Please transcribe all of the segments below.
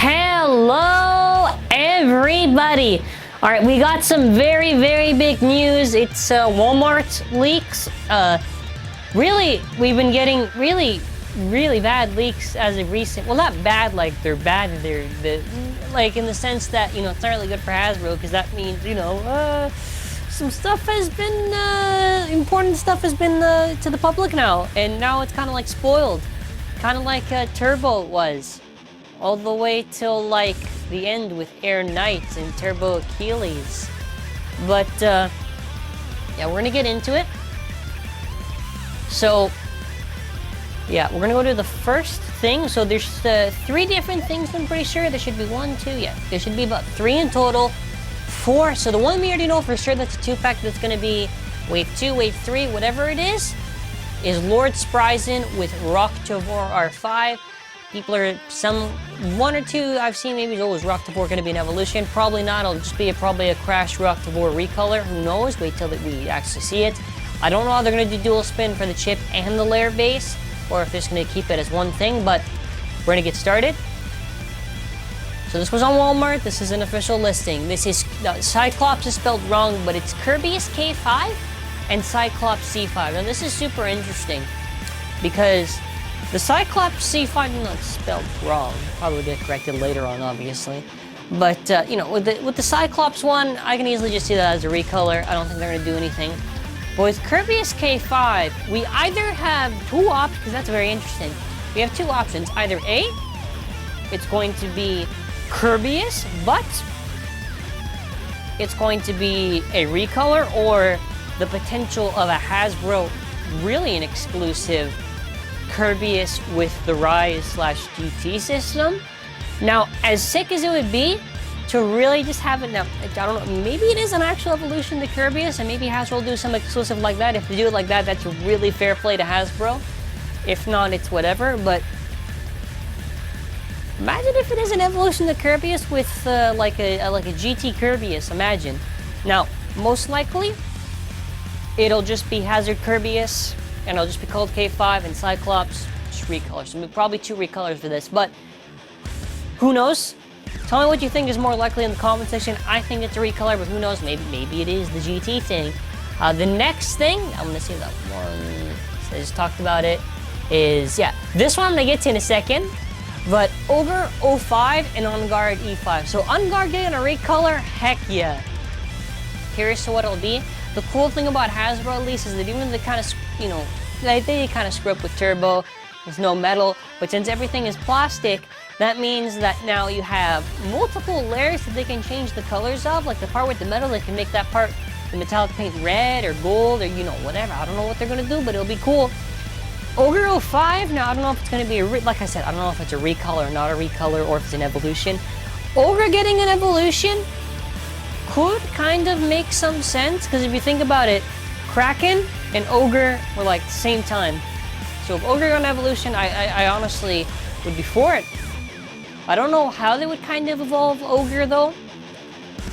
Hello, everybody. All right, we got some very, very big news. It's Walmart leaks. Really, we've been getting really bad leaks as of recent. Well, not bad like they're bad. They're like in the sense that, you know, it's not really good for Hasbro, because that means, you know, some stuff has been, important stuff has been to the public now, and now it's kind of like spoiled. Kind of like Turbo was. All the way till like the end with Air Knights and Turbo Achilles. But yeah, we're gonna get into it. So yeah, we're gonna go to the first thing. So there's 3 different things, I'm pretty sure. There should be 1, 2, yeah. There should be about 3 in total. 4, so the one we already know for sure, that's a 2-pack, that's gonna be Wave 2, Wave 3, whatever it is Lord Spryzen with Rock Tavor R5. People are, some 1 or 2 I've seen, maybe always Rock Tavor gonna be an evolution. Probably not, it'll just be probably a Crash Rock Tavor recolor. Who knows? Wait till we actually see it. I don't know how they're gonna do dual spin for the chip and the layer base, or if they're just gonna keep it as one thing, but we're gonna get started. So this was on Walmart, this is an official listing. This is, Cyclops is spelled wrong, but it's Kerbeus K5 and Cyclops C5. Now this is super interesting, because the Cyclops C5 is not spelled wrong. Probably get corrected later on, obviously. But, you know, with the Cyclops one, I can easily just see that as a recolor. I don't think they're going to do anything. But with Kerbeus K5, we either have 2 options, because that's very interesting. We have 2 options. Either A, it's going to be Kerbeus, but it's going to be a recolor, or the potential of a Hasbro, really an exclusive Kerbeus with the Rise/GT system. Now, as sick as it would be to really just have it, now, I don't know, maybe it is an actual evolution to Kerbeus, and maybe Hasbro will do some exclusive like that. If they do it like that, that's really fair play to Hasbro. If not, it's whatever, but imagine if it is an evolution to Kerbeus with like a GT Kerbeus, imagine. Now, most likely, it'll just be Hazard Kerbeus, and it'll just be called K5 and Cyclops, just recolors. So probably 2 recolors for this, but who knows? Tell me what you think is more likely in the comment section. I think it's a recolor, but who knows? Maybe it is the GT thing. The next thing, I'm gonna see that one, so I just talked about it, is, yeah, this one I'm gonna get to in a second, but Ogre 05 and On Guard E5. So On Guard getting a recolor, heck yeah. Curious to what it'll be. The cool thing about Hasbro, at least, is that even the kind of, you know, they kind of screw up with Turbo, with no metal, but since everything is plastic, that means that now you have multiple layers that they can change the colors of, like the part with the metal, they can make that part, the metallic paint red or gold or, you know, whatever. I don't know what they're gonna do, but it'll be cool. Ogre 05, now I don't know if it's gonna be like I said, I don't know if it's a recolor or not a recolor, or if it's an evolution. Ogre getting an evolution could kind of make some sense, because if you think about it, Kraken and Ogre were like the same time. So if Ogre got an evolution, I honestly would be for it. I don't know how they would kind of evolve Ogre though.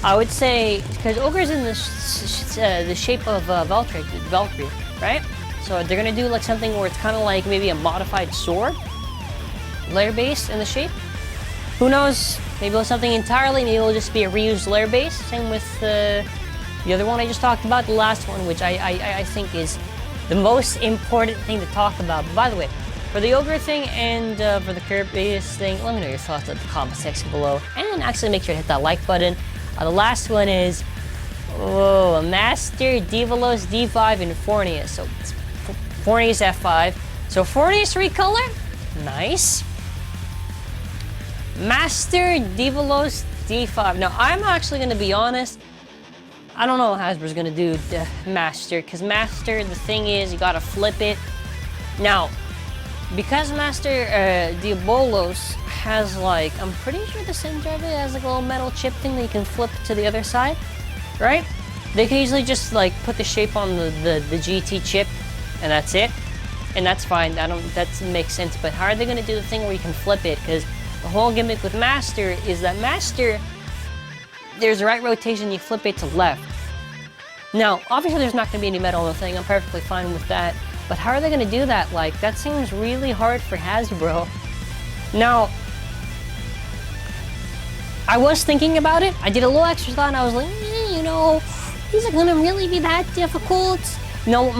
I would say, because Ogre's in the shape of Valkyrie, right? So they're gonna do like something where it's kind of like maybe a modified sword, layer base in the shape. Who knows? Maybe it'll something entirely, maybe it'll just be a reused layer base. Same with the other one I just talked about, the last one, which I think is the most important thing to talk about. But by the way, for the Ogre thing and for the Kerbeus thing, let me know your thoughts in the comment section below. And actually make sure to hit that like button. The last one is, a Master Devolos D5 and Fornius. So it's Fornius F5. So Fornius recolor, nice. Master Devolos D5. Now, I'm actually going to be honest. I don't know what Hasbro's going to do to Master. Because Master, the thing is, you got to flip it. Now, because Master Devolos has like, I'm pretty sure the center of it has like a little metal chip thing that you can flip to the other side. Right? They can easily just like put the shape on the GT chip. And that's it. And that's fine. That makes sense. But how are they going to do the thing where you can flip it? Because the whole gimmick with Master is that Master, there's the right rotation, you flip it to left. Now, obviously there's not going to be any metal on the thing, I'm perfectly fine with that. But how are they going to do that? Like, that seems really hard for Hasbro. Now, I was thinking about it. I did a little extra thought and I was like, you know, is it gonna really be that difficult? No,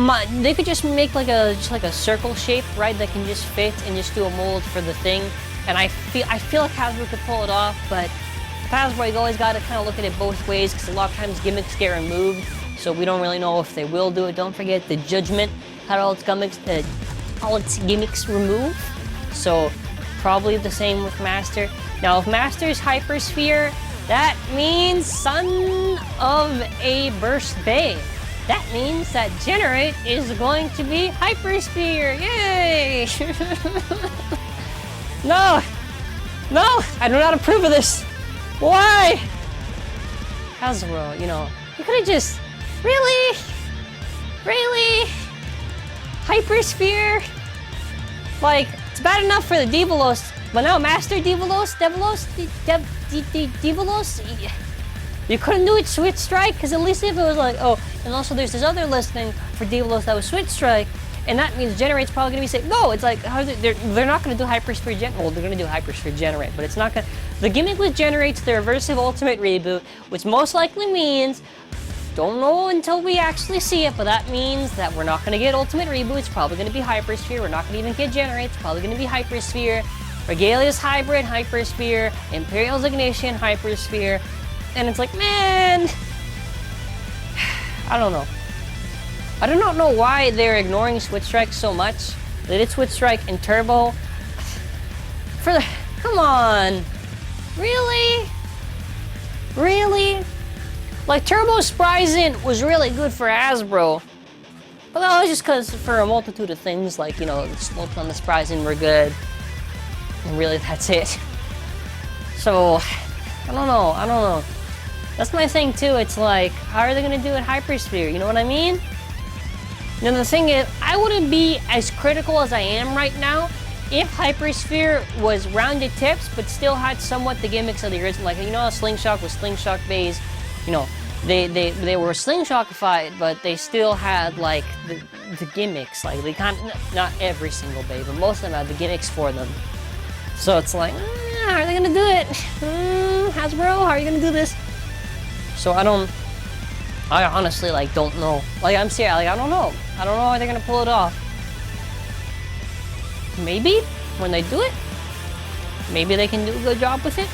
they could just make like a circle shape, right? That can just fit and just do a mold for the thing. And I feel like Hasbro could pull it off, but Hasbro, you always got to kind of look at it both ways because a lot of times gimmicks get removed, so we don't really know if they will do it. Don't forget the Judgment had all its gimmicks removed, so probably the same with Master. Now, if Master's Hypersphere, that means Son of a Burst Bay. That means that Generate is going to be Hypersphere. Yay! No, I do not approve of this. Why? Hasbro, you know, you could have just, really? Hypersphere? Like, it's bad enough for the Devolos, but now Master Devolos, you couldn't do it Switch Strike? Because at least if it was like, oh, and also there's this other listing for Devolos that was Switch Strike, and that means Generate's probably going to be safe. No, it's like, they're not going to do Hypersphere Generate. Well, they're going to do Hypersphere Generate, but it's not going to... The gimmick with Generate's the Reversive Ultimate Reboot, which most likely means... Don't know until we actually see it, but that means that we're not going to get Ultimate Reboot. It's probably going to be Hypersphere. We're not going to even get Generate. It's probably going to be Hypersphere. Regalia's Hybrid, Hypersphere. Imperial's Ignition, Hypersphere. And it's like, man... I don't know. I do not know why they're ignoring Switch Strike so much. They did Switch Strike and Turbo. Come on. Really? Like, Turbo Spryzen was really good for Hasbro. But that was just because for a multitude of things, like, you know, the slopes on the Spryzen were good. And really, that's it. So, I don't know. That's my thing, too. It's like, how are they going to do it Hypersphere? You know what I mean? Now the thing is, I wouldn't be as critical as I am right now if Hypersphere was rounded tips, but still had somewhat the gimmicks of the original. Like, you know how Slingshot was Slingshot Bays? You know, they were Slingshot-ified, but they still had, like, the gimmicks. Like, they not every single Bay, but most of them had the gimmicks for them. So it's like, how are they gonna do it? Hasbro, how are you gonna do this? So I honestly, like, don't know. Like, I'm serious, like, I don't know how they're gonna pull it off. Maybe, when they do it, maybe they can do a good job with it.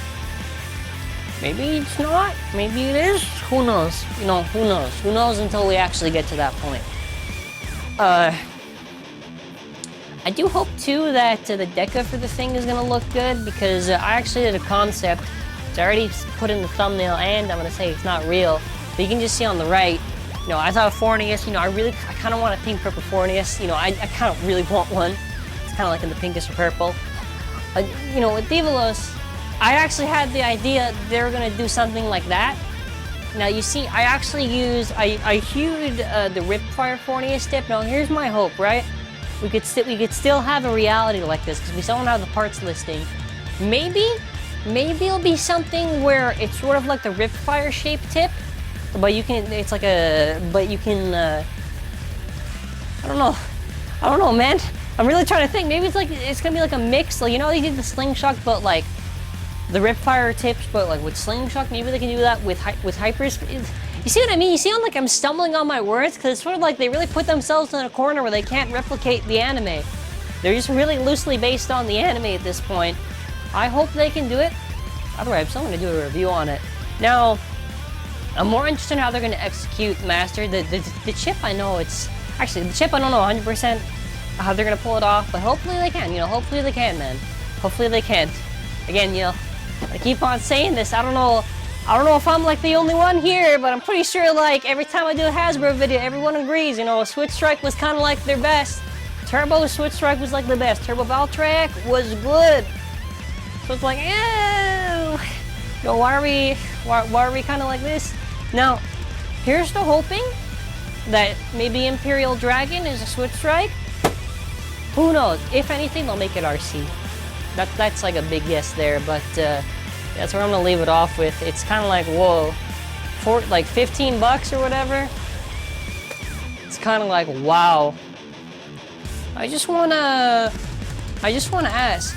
Maybe it's not, maybe it is, who knows? You know, who knows? Who knows until we actually get to that point. I do hope, too, that the deca for the thing is gonna look good, because I actually did a concept. It's already put in the thumbnail, and I'm gonna say it's not real. But you can just see on the right, you know, I thought Fornius, you know, I kind of want a pink purple Fornius. You know, I kind of really want one. It's kind of like in the pinkish or purple. You know, with Devolos, I actually had the idea they were going to do something like that. Now, you see, I actually I hewed the Ripfire Fornius tip. Now, here's my hope, right? We could still have a reality like this, because we still don't have the parts listing. Maybe it'll be something where it's sort of like the Ripfire shape tip, but you can, it's like a, but you can, I don't know, man. I'm really trying to think. Maybe it's gonna be like a mix. Like, you know, they did the Slingshot, but like the Ripfire tips, but like with Slingshot. Maybe they can do that with Hypers. You see what I mean? You see how, like, I'm stumbling on my words? Because it's sort of like they really put themselves in a corner where they can't replicate the anime. They're just really loosely based on the anime at this point. I hope they can do it. Otherwise, I'm gonna do a review on it. Now, I'm more interested in how they're gonna execute Master. The chip, I know it's... Actually, the chip, I don't know 100% how they're gonna pull it off, but hopefully they can. You know, hopefully they can, man. Hopefully they can. Again, you know, I keep on saying this. I don't know if I'm like the only one here, but I'm pretty sure, like, every time I do a Hasbro video, everyone agrees. You know, Switch Strike was kind of like their best. Turbo Switch Strike was like the best. Turbo Valtrak was good. So it's like, ew. You know, why are we kind of like this? Now, here's the hoping that maybe Imperial Dragon is a Switch Strike. Who knows? If anything, they'll make it RC. That's like a big yes there, but that's where I'm gonna leave it off with. It's kind of like, whoa, for like 15 bucks or whatever. It's kind of like, wow. I just wanna ask.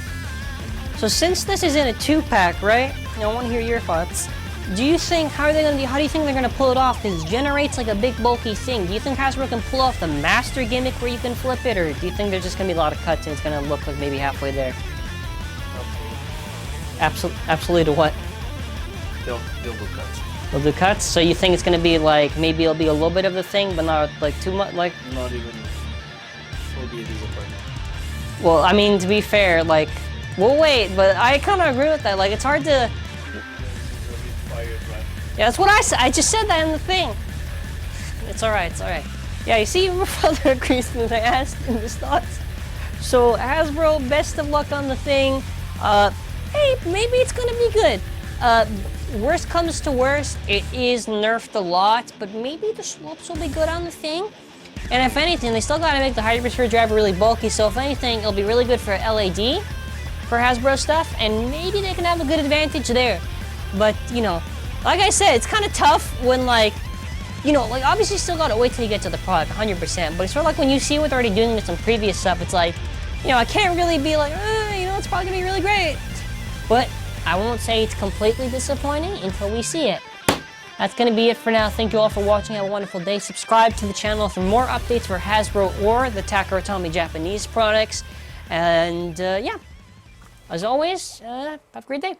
So since this is in a 2-pack, right? I want to hear your thoughts. Do you think, how do you think they're gonna pull it off? Because it generates like a big bulky thing. Do you think Hasbro can pull off the master gimmick where you can flip it, or do you think there's just gonna be a lot of cuts and it's gonna look like maybe halfway there? Absolutely to what? They'll do cuts. They'll do cuts? So you think it's gonna be like, maybe it'll be a little bit of the thing, but not like too much, like? Not even, will be a disappointment. Well, I mean, to be fair, like, we'll wait, but I kind of agree with that. Like, it's hard to... Yeah, that's what I said. I just said that in the thing. It's alright, it's alright. Yeah, you see, my brother agrees with what I asked in his thoughts. So, Hasbro, best of luck on the thing. Hey, maybe it's gonna be good. Worst comes to worst, it is nerfed a lot, but maybe the slopes will be good on the thing. And if anything, they still gotta make the hybrid sphere driver really bulky, so if anything, it'll be really good for LAD, for Hasbro stuff, and maybe they can have a good advantage there. But, you know, like I said, it's kind of tough when, like, you know, like, obviously you still gotta wait till you get to the product, 100%, but it's sort of like when you see what they're already doing with some previous stuff, it's like, you know, I can't really be like, you know, it's probably gonna be really great. But I won't say it's completely disappointing until we see it. That's gonna be it for now. Thank you all for watching. Have a wonderful day. Subscribe to the channel for more updates for Hasbro or the TAKARA TOMY Japanese products. And, yeah, as always, have a great day.